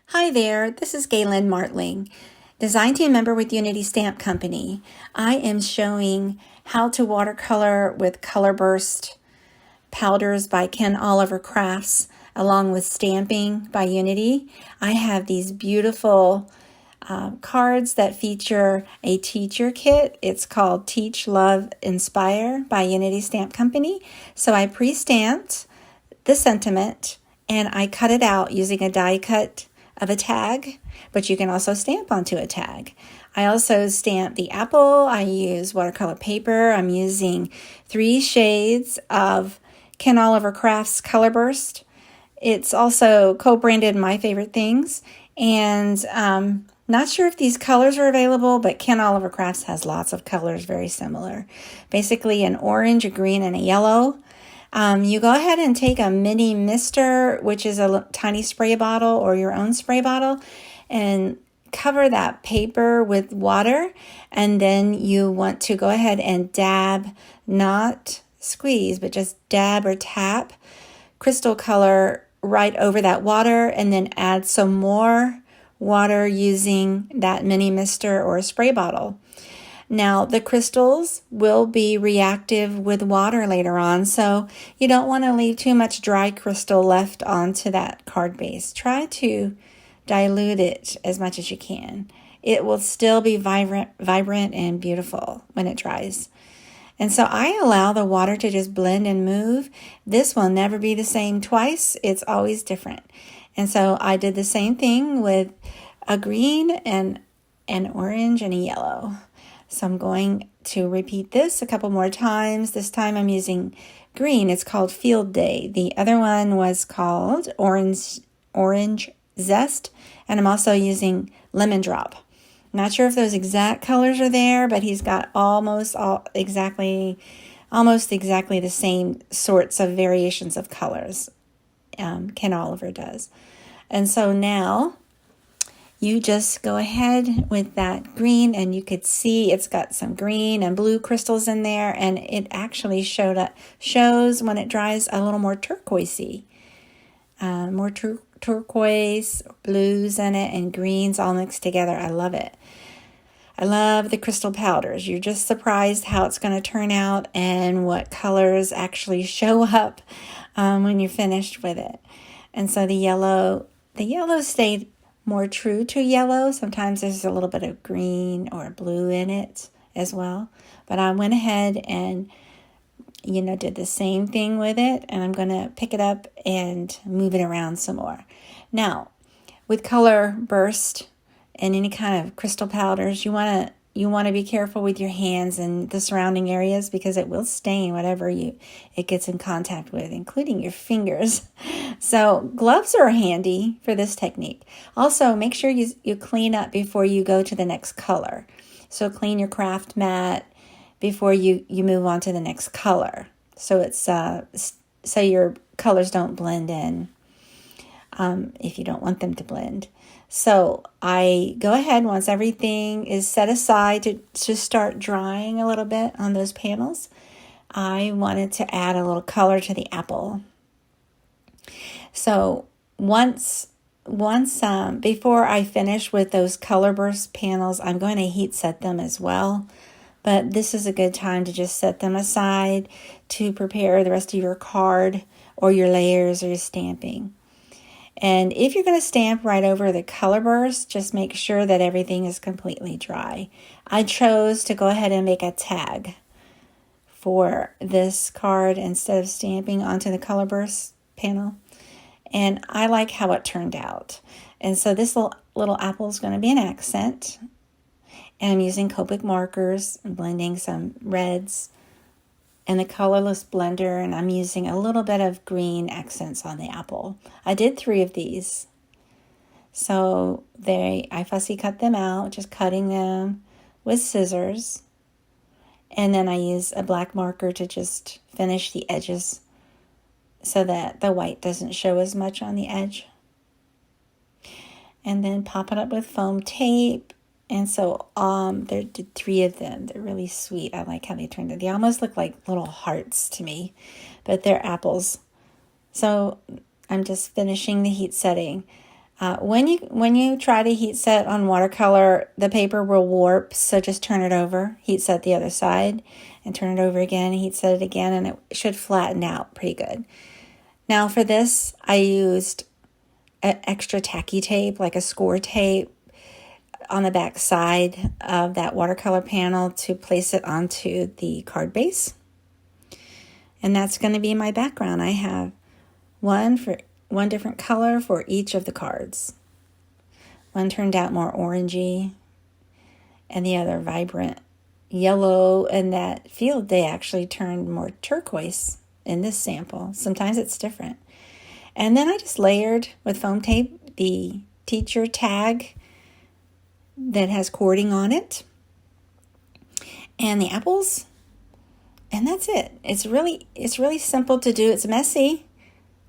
Hi there, this is Galen Martling, design team member with Unity Stamp Company. I am showing how to watercolor with color burst powders by Ken Oliver Crafts along with stamping by Unity. I have these beautiful cards that feature a teacher kit. It's called Teach, Love, Inspire by Unity Stamp Company. So I pre-stamped the sentiment and I cut it out using a die cut of a tag, but you can also stamp onto a tag. I also stamp the apple. I use watercolor paper. I'm using 3 shades of Ken Oliver Crafts Color Burst. It's also co-branded My Favorite Things, and not sure if these colors are available, but Ken Oliver Crafts has lots of colors very similar. Basically an orange, a green, and a yellow. You go ahead and take a mini mister, which is a tiny spray bottle or your own spray bottle, and cover that paper with water. And then you want to go ahead and dab, not squeeze, but just dab or tap crystal color right over that water, and then add some more water using that mini mister or a spray bottle. Now, the crystals will be reactive with water later on, so you don't want to leave too much dry crystal left onto that card base. Try to dilute it as much as you can. It will still be vibrant and beautiful when it dries. And so I allow the water to just blend and move. This will never be the same twice. It's always different. And so I did the same thing with a green and an orange and a yellow. So I'm going to repeat this a couple more times. This time I'm using green. It's called Field Day. The other one was called Orange Zest. And I'm also using Lemon Drop. Not sure if those exact colors are there, but he's got almost exactly the same sorts of variations of colors. Ken Oliver does. And so now you just go ahead with that green, and you could see it's got some green and blue crystals in there, and it actually shows when it dries a little more turquoisey, more turquoise, blues in it, and greens all mixed together. I love it. I love the crystal powders. You're just surprised how it's going to turn out and what colors actually show up when you're finished with it. And so the yellow stayed more true to yellow. Sometimes there's a little bit of green or blue in it as well. But I went ahead and, did the same thing with it. And I'm going to pick it up and move it around some more. Now, with color burst and any kind of crystal powders, you want to be careful with your hands and the surrounding areas, because it will stain whatever it gets in contact with, including your fingers. So gloves are handy for this technique. Also, make sure you clean up before you go to the next color. So clean your craft mat before you move on to the next color. So it's so your colors don't blend in if you don't want them to blend. So I go ahead once everything is set aside to start drying a little bit on those panels. I wanted to add a little color to the apple. So once before I finish with those color burst panels, I'm going to heat set them as well. But this is a good time to just set them aside to prepare the rest of your card or your layers or your stamping. And if you're going to stamp right over the color burst, just make sure that everything is completely dry. I chose to go ahead and make a tag for this card instead of stamping onto the color burst panel. And I like how it turned out. And so this little apple is going to be an accent. And I'm using Copic markers and blending some reds and the colorless blender, and I'm using a little bit of green accents on the apple. I did 3 of these. So I fussy cut them out, just cutting them with scissors. And then I use a black marker to just finish the edges so that the white doesn't show as much on the edge. And then pop it up with foam tape. And so there did 3 of them. They're really sweet. I like how they turned out. They almost look like little hearts to me, but they're apples. So I'm just finishing the heat setting. When you try to heat set on watercolor, the paper will warp, so just turn it over, heat set the other side, and turn it over again, heat set it again, and it should flatten out pretty good. Now for this, I used an extra tacky tape, like a score tape, on the back side of that watercolor panel to place it onto the card base. And that's going to be my background. I have one different color for each of the cards. One turned out more orangey and the other vibrant yellow. And that field day actually turned more turquoise in this sample. Sometimes it's different. And then I just layered with foam tape the teacher tag that has cording on it and the apples. And that's it. It's really simple to do. It's messy,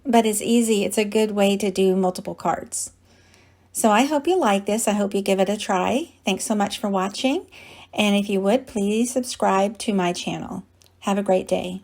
but it's easy. It's a good way to do multiple cards. So I hope you like this. I hope you give it a try. Thanks so much for watching. And if you would, please subscribe to my channel. Have a great day.